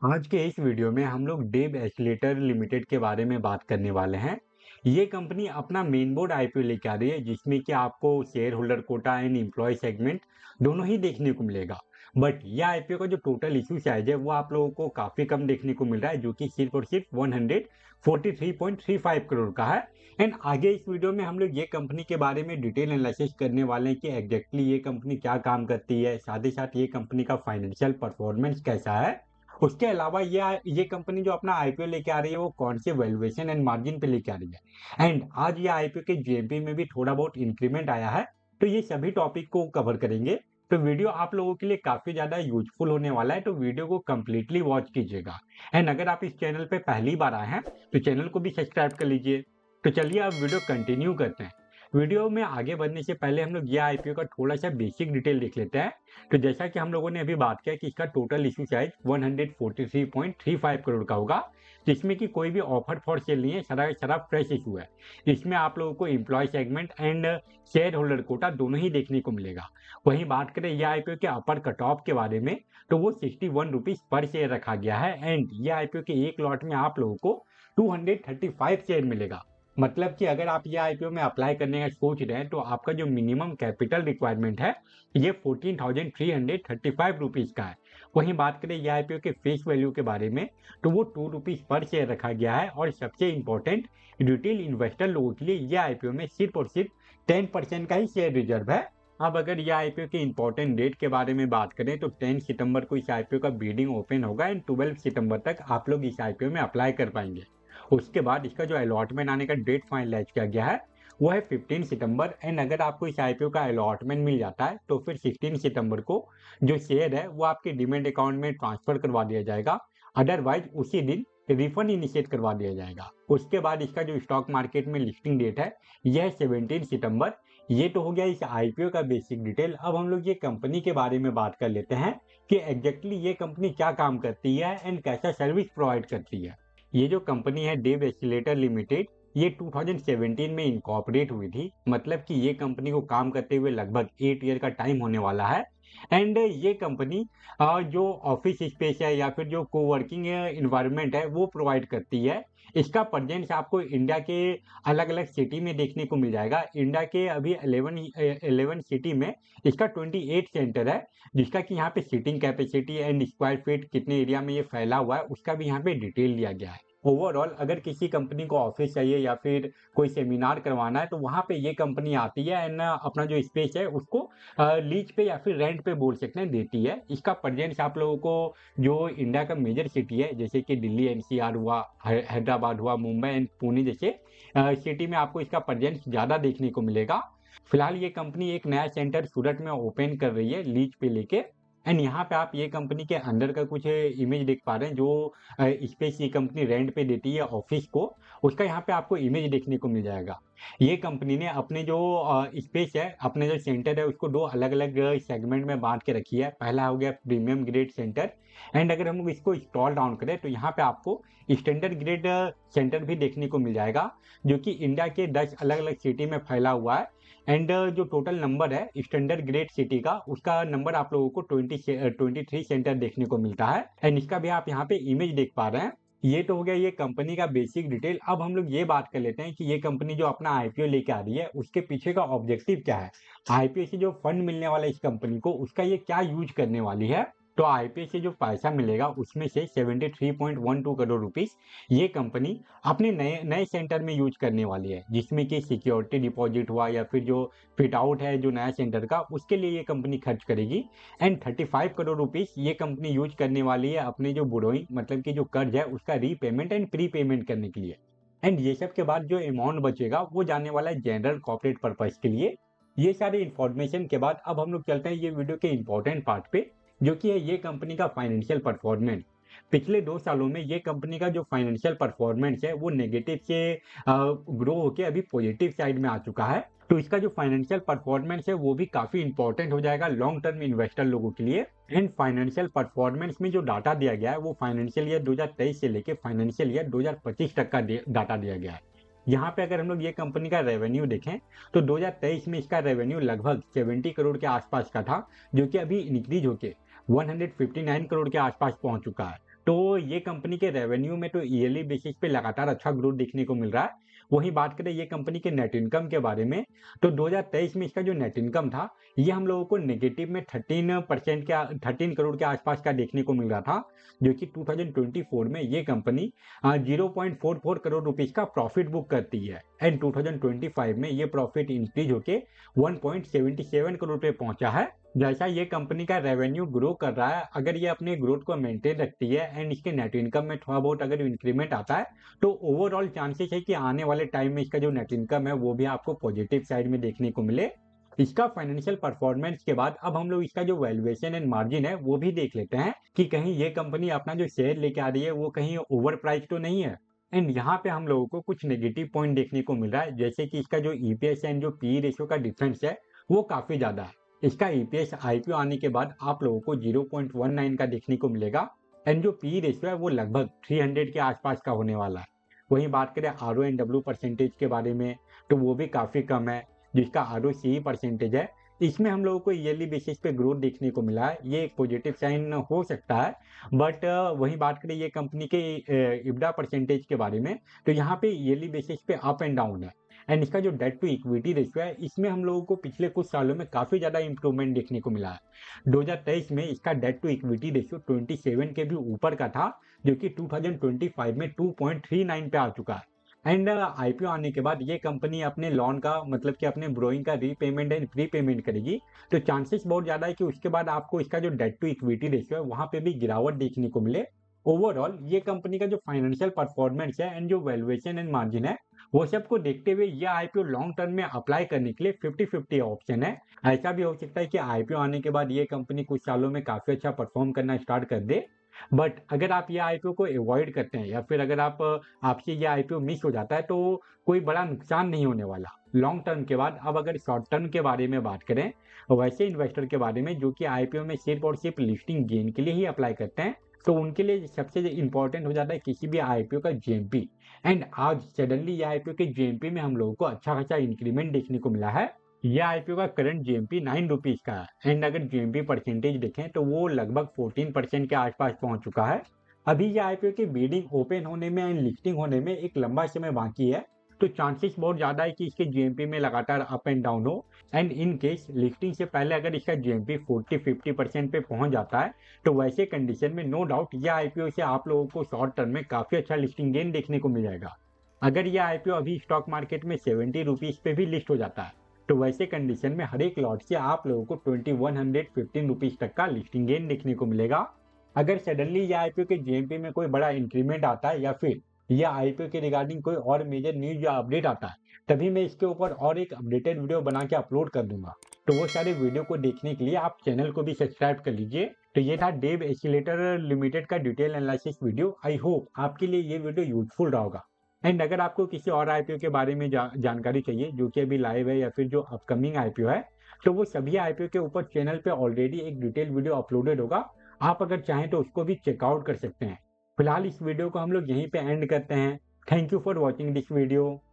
आज के इस वीडियो में हम लोग डेव एस्केलेटर लिमिटेड के बारे में बात करने वाले हैं। ये कंपनी अपना मेन बोर्ड आईपीओ लेके आ रही है जिसमें कि आपको shareholder quota and employee segment दोनों ही देखने को मिलेगा। बट यह आईपीओ का जो टोटल इशू साइज है वो आप लोगों को काफी कम देखने को मिल रहा है, जो कि सिर्फ और सिर्फ 143.35 करोड़ का है। एंड आगे इस वीडियो में हम लोग ये कंपनी के बारे में डिटेल एनालिसिस करने वाले हैं कि एग्जैक्टली ये कंपनी क्या काम करती है, साथ ही साथ ये कंपनी का फाइनेंशियल परफॉर्मेंस कैसा है। उसके अलावा ये कंपनी जो अपना आईपीओ लेके आ रही है वो कौन से वैल्यूएशन एंड मार्जिन पे लेके आ रही है, एंड आज ये आईपीओ के जीएमपी में भी थोड़ा बहुत इंक्रीमेंट आया है। तो ये सभी टॉपिक को कवर करेंगे। तो वीडियो आप लोगों के लिए काफी ज्यादा यूजफुल होने वाला है, तो वीडियो को कंप्लीटली वॉच कीजिएगा। एंड अगर आप इस चैनल पे पहली बार आए हैं तो चैनल को भी सब्सक्राइब कर लीजिए। तो चलिए अब वीडियो कंटिन्यू करते हैं। वीडियो में आगे बढ़ने से पहले हम लोग ये आईपीओ का थोड़ा सा बेसिक डिटेल देख लेते हैं। तो जैसा कि हम लोगों ने अभी बात किया कि इसका टोटल इशू साइज 143.35 करोड़ का होगा, जिसमें कि कोई भी ऑफर फॉर सेल नहीं है, सारा फ्रेश इशू है। इसमें आप लोगों को employee segment and shareholder quota दोनों ही देखने को मिलेगा। वहीं बात करें यह आईपीओ के अपर कट ऑफ के बारे में, तो वो 61 रुपीज पर शेयर रखा गया है। एंड ये आईपीओ के एक लॉट में आप लोगों को 235 शेयर मिलेगा। मतलब कि अगर आप ये आईपीओ में अप्लाई करने का सोच रहे हैं तो आपका जो मिनिमम कैपिटल रिक्वायरमेंट है ये 14,335 रुपीज का है। वहीं बात करें ये आईपीओ के फेस वैल्यू के बारे में, तो वो 2 रुपीज पर शेयर रखा गया है। और सबसे इंपॉर्टेंट, रिटेल इन्वेस्टर लोगों के लिए ये आईपीओ में सिर्फ और सिर्फ 10% का ही शेयर रिजर्व है। अब अगर ये आईपीओ के इंपॉर्टेंट डेट के बारे में बात करें तो 10 सितंबर को इस आईपीओ का बिडिंग ओपन होगा एंड 12 सितंबर तक आप लोग इस आईपीओ में अप्लाई कर पाएंगे। उसके बाद इसका जो अलॉटमेंट आने का डेट फाइनलाइज किया गया है वो है 15 सितंबर। एंड अगर आपको इस आईपीओ का अलॉटमेंट मिल जाता है तो फिर 16 सितंबर को जो शेयर है वो आपके डीमैट अकाउंट में ट्रांसफर करवा दिया जाएगा। अदरवाइज उसी दिन रिफंड इनिशिएट करवा दिया जाएगा। उसके बाद इसका जो स्टॉक मार्केट में लिस्टिंग डेट है यह है 17 सितंबर। ये तो हो गया इस आईपीओ का बेसिक डिटेल। अब हम लोग ये कंपनी के बारे में बात कर लेते हैं कि एग्जैक्टली ये कंपनी क्या काम करती है एंड कैसा सर्विस प्रोवाइड करती है। ये जो कंपनी है डेव एस्केलेटर लिमिटेड, ये 2017 में इनकॉर्पोरेट हुई थी। मतलब कि ये कंपनी को काम करते हुए लगभग 8 ईयर का टाइम होने वाला है। एंड ये कंपनी जो ऑफिस स्पेस है या फिर जो कोवर्किंग इन्वायरमेंट है वो प्रोवाइड करती है। इसका प्रेजेंस आपको इंडिया के अलग अलग सिटी में देखने को मिल जाएगा। इंडिया के अभी 11 सिटी में इसका 28 सेंटर है, जिसका कि यहाँ पे seating capacity and square feet कितने एरिया में ये फैला हुआ है उसका भी यहाँ पे डिटेल दिया गया है। ओवरऑल अगर किसी कंपनी को ऑफिस चाहिए या फिर कोई सेमिनार करवाना है तो वहाँ पे ये कंपनी आती है एंड अपना जो स्पेस है उसको लीज पे या फिर रेंट पे बोल सकते हैं देती है। इसका प्रेजेंस आप लोगों को जो इंडिया का मेजर सिटी है जैसे कि दिल्ली एनसीआर हुआ, हैदराबाद हुआ, मुंबई एंड पुणे जैसे सिटी में आपको इसका प्रेजेंस ज़्यादा देखने को मिलेगा। फिलहाल ये कंपनी एक नया सेंटर सूरत में ओपन कर रही है लीज पे लेके। एंड यहाँ पे आप ये कंपनी के अंदर का कुछ इमेज देख पा रहे हैं जो स्पेस ये कंपनी रेंट पे देती है ऑफिस को, उसका यहाँ पे आपको इमेज देखने को मिल जाएगा। ये कंपनी ने अपने जो स्पेस है, अपने जो सेंटर है उसको दो अलग अलग सेगमेंट में बांट के रखी है। पहला हो गया प्रीमियम ग्रेड सेंटर। एंड अगर हम लोग इसको स्क्रॉल डाउन करें तो यहाँ पे आपको स्टैंडर्ड ग्रेड सेंटर भी देखने को मिल जाएगा, जो कि इंडिया के 10 अलग अलग सिटी में फैला हुआ है। एंड जो टोटल नंबर है स्टैंडर्ड ग्रेड सिटी का, उसका नंबर आप लोगों को 23 सेंटर देखने को मिलता है। एंड इसका भी आप यहाँ पे इमेज देख पा रहे हैं। ये तो हो गया ये कंपनी का बेसिक डिटेल। अब हम लोग ये बात कर लेते हैं कि ये कंपनी जो अपना आईपीओ लेके आ रही है उसके पीछे का ऑब्जेक्टिव क्या है। आईपीओ से जो फंड मिलने वाला है इस कंपनी को उसका ये क्या यूज करने वाली है। तो आईपीओ से जो पैसा मिलेगा उसमें से 73.12 करोड़ रुपीस ये कंपनी अपने नए नए सेंटर में यूज करने वाली है, जिसमें कि सिक्योरिटी डिपॉजिट हुआ या फिर जो फिट आउट है जो नया सेंटर का उसके लिए ये कंपनी खर्च करेगी। एंड 35 करोड़ रुपीस ये कंपनी यूज करने वाली है अपने जो बोरोइंग मतलब कि जो कर्ज है उसका रीपेमेंट एंड प्री पेमेंट करने के लिए। एंड ये सब के बाद जो अमाउंट बचेगा वो जाने वाला है जनरल कॉर्पोरेट पर्पज के लिए। ये सारे इंफॉर्मेशन के बाद अब हम लोग चलते हैं ये वीडियो के इंपॉर्टेंट पार्ट पे, जो कि है ये कंपनी का फाइनेंशियल परफॉर्मेंस। पिछले 2 सालों में ये कंपनी का जो फाइनेंशियल परफॉर्मेंस है वो नेगेटिव से ग्रो होकर अभी पॉजिटिव साइड में आ चुका है। तो इसका जो फाइनेंशियल परफॉर्मेंस है वो भी काफी इंपॉर्टेंट हो जाएगा लॉन्ग टर्म इन्वेस्टर लोगों के लिए। एंड फाइनेंशियल परफॉर्मेंस में जो डाटा दिया गया है वो फाइनेंशियल ईयर 2023 से लेके फाइनेंशियल ईयर 2025 तक का डाटा दिया गया है। यहाँ पे अगर हम लोग ये कंपनी का रेवेन्यू देखें तो 2023 में इसका रेवेन्यू लगभग 70 करोड़ के आसपास का था, जो कि अभी इंक्रीज होके 159 करोड़ के आसपास पहुंच चुका है। तो ये कंपनी के रेवेन्यू में तो ईयरली बेसिस पे लगातार अच्छा ग्रोथ देखने को मिल रहा है। वहीं बात करें ये कंपनी के नेट इनकम के बारे में, तो 2023 में इसका जो नेट इनकम था, ये हम लोगों को नेगेटिव में 13 करोड़ के आसपास का देखने को मिल रहा था, जो कि 2024 में ये कंपनी 0.44 करोड़ रुपीस का प्रॉफिट बुक करती है। एंड 2025 में ये प्रॉफिट इंक्रीज होके 1.77 करोड़ पे पहुंचा है। जैसा ये कंपनी का रेवेन्यू ग्रो कर रहा है, अगर ये अपने ग्रोथ को मेंटेन रखती है एंड इसके नेट इनकम में थोड़ा बहुत अगर इंक्रीमेंट आता है, तो ओवरऑल चांसेस है कि आने वाले टाइम में इसका जो नेट इनकम है वो भी आपको पॉजिटिव साइड में देखने को मिले। इसका फाइनेंशियल परफॉर्मेंस के बाद अब हम लोग इसका जो वैल्यूएशन एंड मार्जिन है वो भी देख लेते हैं कि कहीं ये कंपनी अपना जो शेयर लेके आ रही है वो कहीं ओवर प्राइस तो नहीं है। एंड यहाँ पे हम लोगों को कुछ नेगेटिव पॉइंट देखने को मिल रहा है, जैसे कि इसका जो ईपीएस एंड जो पी रेशियो का डिफरेंस है वो काफी ज्यादा है। इसका ईपीएस आईपीओ आने के बाद आप लोगों को 0.19 का देखने को मिलेगा एंड जो पी रेशियो है वो लगभग 300 के आसपास का होने वाला है। वहीं बात करें आर एंड डब्ल्यू परसेंटेज के बारे में, तो वो भी काफी कम है। जिसका आर परसेंटेज है, इसमें हम लोगों को ईयरली बेसिस पे ग्रोथ देखने को मिला है, ये एक पॉजिटिव साइन हो सकता है। बट वहीं बात करें ये कंपनी के इब्डा परसेंटेज के बारे में, तो यहाँ पे ईयरली बेसिस पे अप एंड डाउन है। एंड इसका जो डेट टू इक्विटी रेशियो है, इसमें हम लोगों को पिछले कुछ सालों में काफी ज्यादा इंप्रूवमेंट देखने को मिला है। 2023 में इसका डेट टू इक्विटी रेशियो 27 के भी ऊपर का था, जो कि 2025 में 2.39 पे आ चुका है। एंड आईपीओ आने के बाद ये कंपनी अपने लोन का मतलब कि अपने ब्रोइंग का रीपेमेंट एंड प्रीपेमेंट करेगी, तो चांसेस बहुत ज्यादा है कि उसके बाद आपको इसका जो डेट टू इक्विटी रेशियो है वहां पे भी गिरावट देखने को मिले। ओवरऑल ये कंपनी का जो फाइनेंशियल परफॉर्मेंस है एंड जो वैल्यूएशन एंड मार्जिन है, वो सबको देखते हुए ये आईपीओ लॉन्ग टर्म में अप्लाई करने के लिए 50-50 ऑप्शन है। ऐसा भी हो सकता है कि आईपीओ आने के बाद ये कंपनी कुछ सालों में काफी अच्छा परफॉर्म करना स्टार्ट कर दे। बट अगर आप ये आईपीओ को अवॉइड करते हैं या फिर अगर आपसे ये आईपीओ मिस हो जाता है, तो कोई बड़ा नुकसान नहीं होने वाला लॉन्ग टर्म के बाद। अब अगर शॉर्ट टर्म के बारे में बात करें, वैसे इन्वेस्टर के बारे में जो कि आईपीओ में सिर्फ और सिर्फ लिस्टिंग गेन के लिए ही अप्लाई करते हैं, तो उनके लिए सबसे इंपॉर्टेंट हो जाता है किसी भी आईपीओ का जीएमपी। एंड आज सडनली ये आईपीओ के जीएमपी में हम लोगों को अच्छा खासा इंक्रीमेंट देखने को मिला है। ये आईपीओ का करंट जीएमपी 9 रुपीज का है एंड अगर जीएमपी परसेंटेज देखें तो वो लगभग 14% के आसपास पहुंच चुका है। अभी ये आईपीओ की बिडिंग ओपन होने में एंड लिस्टिंग होने में एक लंबा समय बाकी है, तो चांसेस बहुत ज्यादा है कि इसके जीएमपी में लगातार अप एंड डाउन हो। एंड इन केस लिस्टिंग से पहले अगर इसका जीएमपी 40-50% पे पहुंच जाता है, तो वैसे कंडीशन में नो डाउट ये आईपीओ से आप लोगों को शॉर्ट टर्म में काफी अच्छा लिस्टिंग गेन देखने को मिल जाएगा। अगर ये आईपीओ अभी स्टॉक मार्केट में 70 रुपीज पे भी लिस्ट हो जाता है, तो वैसे कंडीशन में हर एक लॉट से आप लोगों को 2115 रुपीज तक का लिस्टिंग गेन देखने को मिलेगा। अगर सडनली ये आईपीओ के जीएमपी में कोई बड़ा इंक्रीमेंट आता है या फिर यह आईपीओ के रिगार्डिंग कोई और मेजर न्यूज या अपडेट आता है, तभी मैं इसके ऊपर और एक अपडेटेड वीडियो बना के अपलोड कर दूंगा। तो वो सारे वीडियो को देखने के लिए आप चैनल को भी सब्सक्राइब कर लीजिए। तो ये था डेव एस्केलेटर लिमिटेड का detail analysis video. I hope आपके लिए ये वीडियो यूजफुल रहा होगा। एंड अगर आपको किसी और आईपीओ के बारे में जानकारी चाहिए जो कि अभी लाइव है या फिर जो अपकमिंग आईपीओ है, तो वो सभी आईपीओ के ऊपर चैनल पे ऑलरेडी एक डिटेल वीडियो अपलोडेड होगा। आप अगर चाहें तो उसको भी चेकआउट कर सकते हैं। फिलहाल इस वीडियो को हम लोग यहीं पे एंड करते हैं। Thank you for watching this video.